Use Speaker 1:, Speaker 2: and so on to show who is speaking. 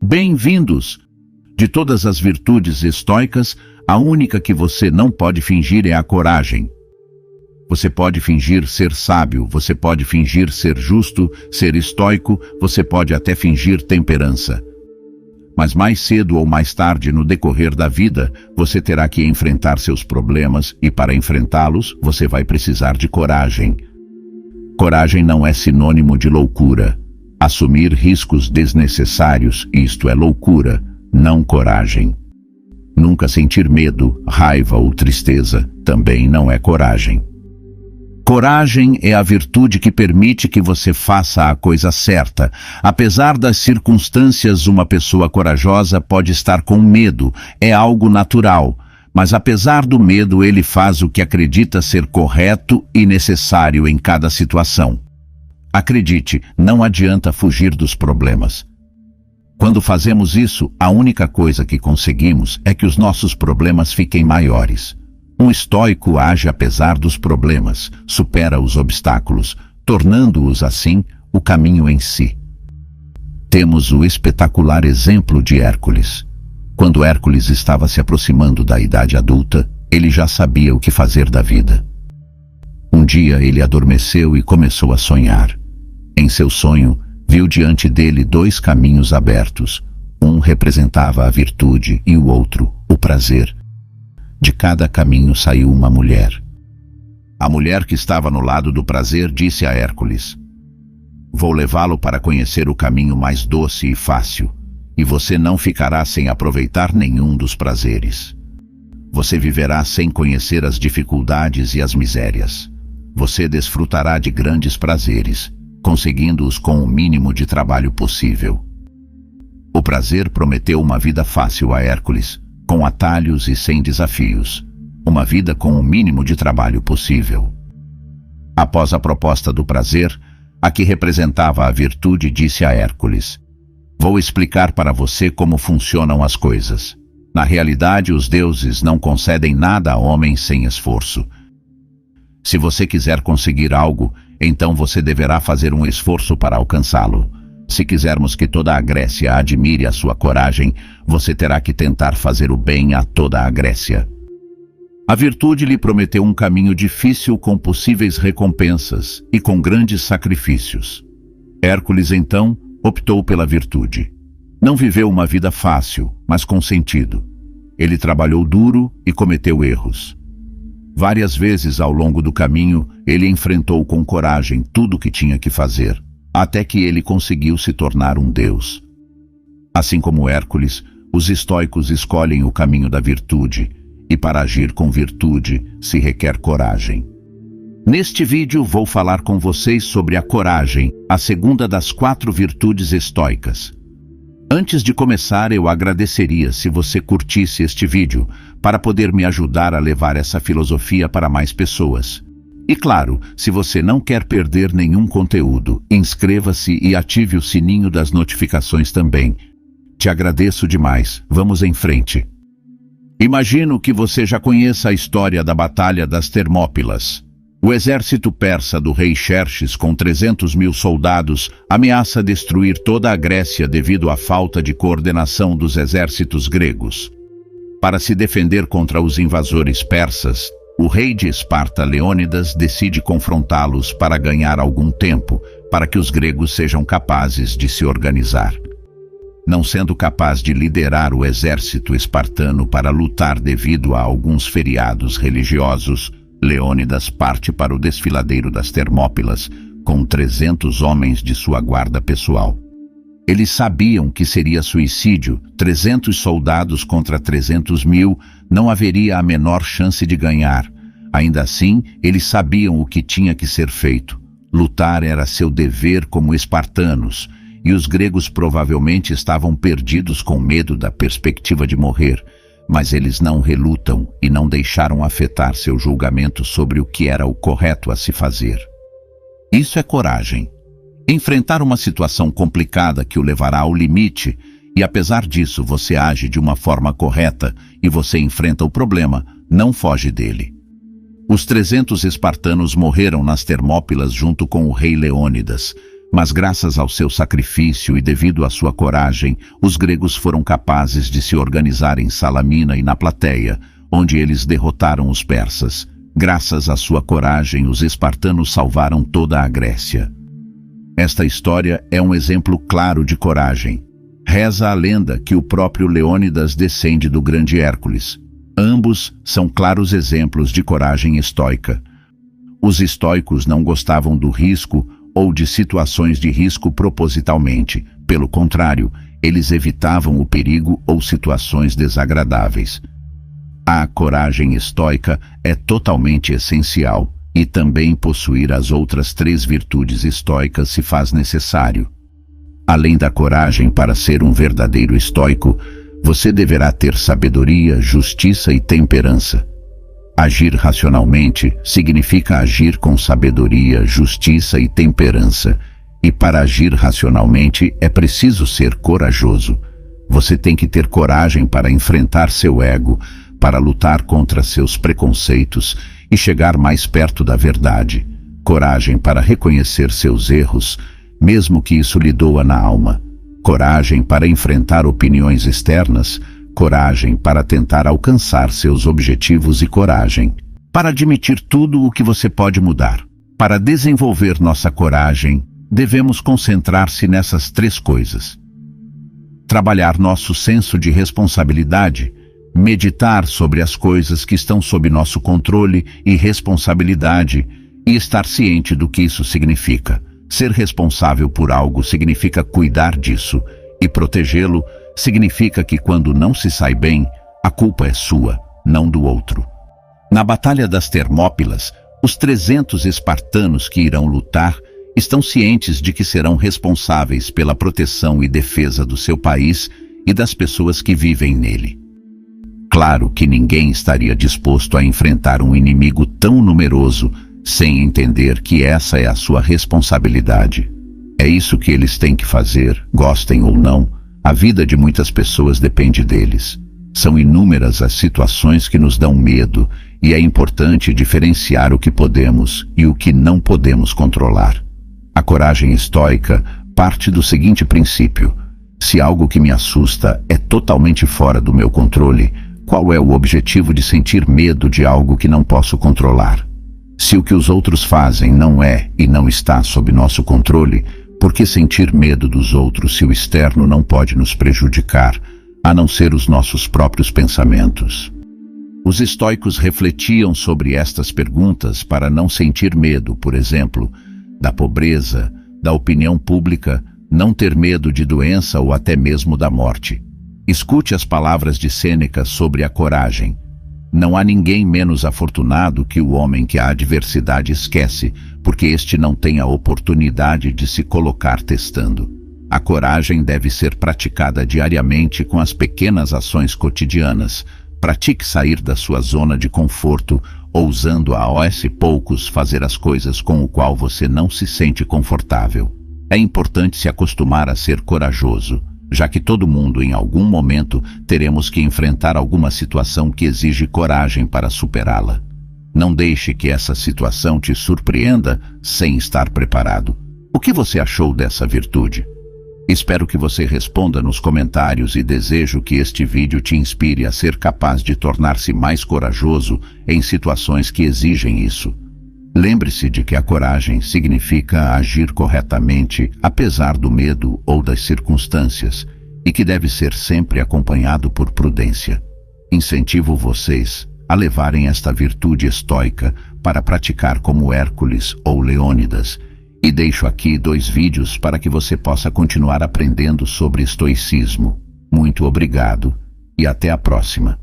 Speaker 1: Bem-vindos! De todas as virtudes estoicas, a única que você não pode fingir é a coragem. Você pode fingir ser sábio, você pode fingir ser justo, ser estoico, você pode até fingir temperança. Mas mais cedo ou mais tarde no decorrer da vida, você terá que enfrentar seus problemas e para enfrentá-los, você vai precisar de coragem. Coragem não é sinônimo de loucura. Assumir riscos desnecessários, isto é loucura, não coragem. Nunca sentir medo, raiva ou tristeza também não é coragem. Coragem é a virtude que permite que você faça a coisa certa. Apesar das circunstâncias, uma pessoa corajosa pode estar com medo, é algo natural. Mas apesar do medo, ele faz o que acredita ser correto e necessário em cada situação. Acredite, não adianta fugir dos problemas. Quando fazemos isso, a única coisa que conseguimos é que os nossos problemas fiquem maiores. Um estoico age apesar dos problemas, supera os obstáculos, tornando-os assim o caminho em si. Temos o espetacular exemplo de Hércules. Quando Hércules estava se aproximando da idade adulta, ele já sabia o que fazer da vida. Um dia ele adormeceu e começou a sonhar. Em seu sonho, viu diante dele dois caminhos abertos. Um representava a virtude e o outro, o prazer. De cada caminho saiu uma mulher. A mulher que estava no lado do prazer disse a Hércules: "Vou levá-lo para conhecer o caminho mais doce e fácil, e você não ficará sem aproveitar nenhum dos prazeres. Você viverá sem conhecer as dificuldades e as misérias. Você desfrutará de grandes prazeres, conseguindo-os com o mínimo de trabalho possível." O prazer prometeu uma vida fácil a Hércules, com atalhos e sem desafios. Uma vida com o mínimo de trabalho possível. Após a proposta do prazer, a que representava a virtude disse a Hércules: "Vou explicar para você como funcionam as coisas. Na realidade, os deuses não concedem nada a homens sem esforço. Se você quiser conseguir algo, então você deverá fazer um esforço para alcançá-lo. Se quisermos que toda a Grécia admire a sua coragem, você terá que tentar fazer o bem a toda a Grécia." A virtude lhe prometeu um caminho difícil com possíveis recompensas e com grandes sacrifícios. Hércules, então, optou pela virtude. Não viveu uma vida fácil, mas com sentido. Ele trabalhou duro e cometeu erros. Várias vezes ao longo do caminho, ele enfrentou com coragem tudo o que tinha que fazer, até que ele conseguiu se tornar um deus. Assim como Hércules, os estoicos escolhem o caminho da virtude, e para agir com virtude se requer coragem. Neste vídeo vou falar com vocês sobre a coragem, a segunda das 4 virtudes estoicas. Antes de começar, eu agradeceria se você curtisse este vídeo, para poder me ajudar a levar essa filosofia para mais pessoas. E claro, se você não quer perder nenhum conteúdo, inscreva-se e ative o sininho das notificações também. Te agradeço demais. Vamos em frente. Imagino que você já conheça a história da Batalha das Termópilas. O exército persa do rei Xerxes, com 300.000 soldados, ameaça destruir toda a Grécia devido à falta de coordenação dos exércitos gregos. Para se defender contra os invasores persas, o rei de Esparta, Leônidas, decide confrontá-los para ganhar algum tempo, para que os gregos sejam capazes de se organizar. Não sendo capaz de liderar o exército espartano para lutar devido a alguns feriados religiosos, Leônidas parte para o desfiladeiro das Termópilas com 300 homens de sua guarda pessoal. Eles sabiam que seria suicídio, 300 soldados contra 300.000, não haveria a menor chance de ganhar. Ainda assim, eles sabiam o que tinha que ser feito. Lutar era seu dever como espartanos, e os gregos provavelmente estavam perdidos com medo da perspectiva de morrer, mas eles não relutam e não deixaram afetar seu julgamento sobre o que era o correto a se fazer. Isso é coragem. Enfrentar uma situação complicada que o levará ao limite, e apesar disso você age de uma forma correta e você enfrenta o problema, não foge dele. Os 300 espartanos morreram nas Termópilas junto com o rei Leônidas, Mas graças ao seu sacrifício e devido à sua coragem, os gregos foram capazes de se organizar em Salamina e na Plateia, onde eles derrotaram os persas. Graças à sua coragem, os espartanos salvaram toda a Grécia. Esta história é um exemplo claro de coragem. Reza a lenda que o próprio Leônidas descende do grande Hércules. Ambos são claros exemplos de coragem estoica. Os estoicos não gostavam do risco ou de situações de risco propositalmente. Pelo contrário, eles evitavam o perigo ou situações desagradáveis. A coragem estoica é totalmente essencial, e também possuir as outras 3 virtudes estoicas se faz necessário. Além da coragem para ser um verdadeiro estoico, você deverá ter sabedoria, justiça e temperança. Agir racionalmente significa agir com sabedoria, justiça e temperança. E para agir racionalmente é preciso ser corajoso. Você tem que ter coragem para enfrentar seu ego, para lutar contra seus preconceitos e chegar mais perto da verdade. Coragem para reconhecer seus erros, mesmo que isso lhe doa na alma. Coragem para enfrentar opiniões externas. Coragem para tentar alcançar seus objetivos e coragem para admitir tudo o que você pode mudar. Para desenvolver nossa coragem, devemos concentrar-se nessas 3 coisas. Trabalhar nosso senso de responsabilidade, meditar sobre as coisas que estão sob nosso controle e responsabilidade e estar ciente do que isso significa. Ser responsável por algo significa cuidar disso, e protegê-lo significa que quando não se sai bem, a culpa é sua, não do outro. Na Batalha das Termópilas, os 300 espartanos que irão lutar estão cientes de que serão responsáveis pela proteção e defesa do seu país e das pessoas que vivem nele. Claro que ninguém estaria disposto a enfrentar um inimigo tão numeroso sem entender que essa é a sua responsabilidade. É isso que eles têm que fazer, gostem ou não. A vida de muitas pessoas depende deles. São inúmeras as situações que nos dão medo e é importante diferenciar o que podemos e o que não podemos controlar. A coragem estoica parte do seguinte princípio: se algo que me assusta é totalmente fora do meu controle, qual é o objetivo de sentir medo de algo que não posso controlar? Se o que os outros fazem não é e não está sob nosso controle, por que sentir medo dos outros se o externo não pode nos prejudicar, a não ser os nossos próprios pensamentos? Os estoicos refletiam sobre estas perguntas para não sentir medo, por exemplo, da pobreza, da opinião pública, não ter medo de doença ou até mesmo da morte. Escute as palavras de Sêneca sobre a coragem. Não há ninguém menos afortunado que o homem que a adversidade esquece, porque este não tem a oportunidade de se colocar testando. A coragem deve ser praticada diariamente com as pequenas ações cotidianas. Pratique sair da sua zona de conforto, ousando aos poucos fazer as coisas com o qual você não se sente confortável. É importante se acostumar a ser corajoso, já que todo mundo em algum momento teremos que enfrentar alguma situação que exige coragem para superá-la. Não deixe que essa situação te surpreenda sem estar preparado. O que você achou dessa virtude? Espero que você responda nos comentários e desejo que este vídeo te inspire a ser capaz de tornar-se mais corajoso em situações que exigem isso. Lembre-se de que a coragem significa agir corretamente apesar do medo ou das circunstâncias e que deve ser sempre acompanhado por prudência. Incentivo vocês a levarem esta virtude estoica para praticar como Hércules ou Leônidas. E deixo aqui 2 vídeos para que você possa continuar aprendendo sobre estoicismo. Muito obrigado e até a próxima.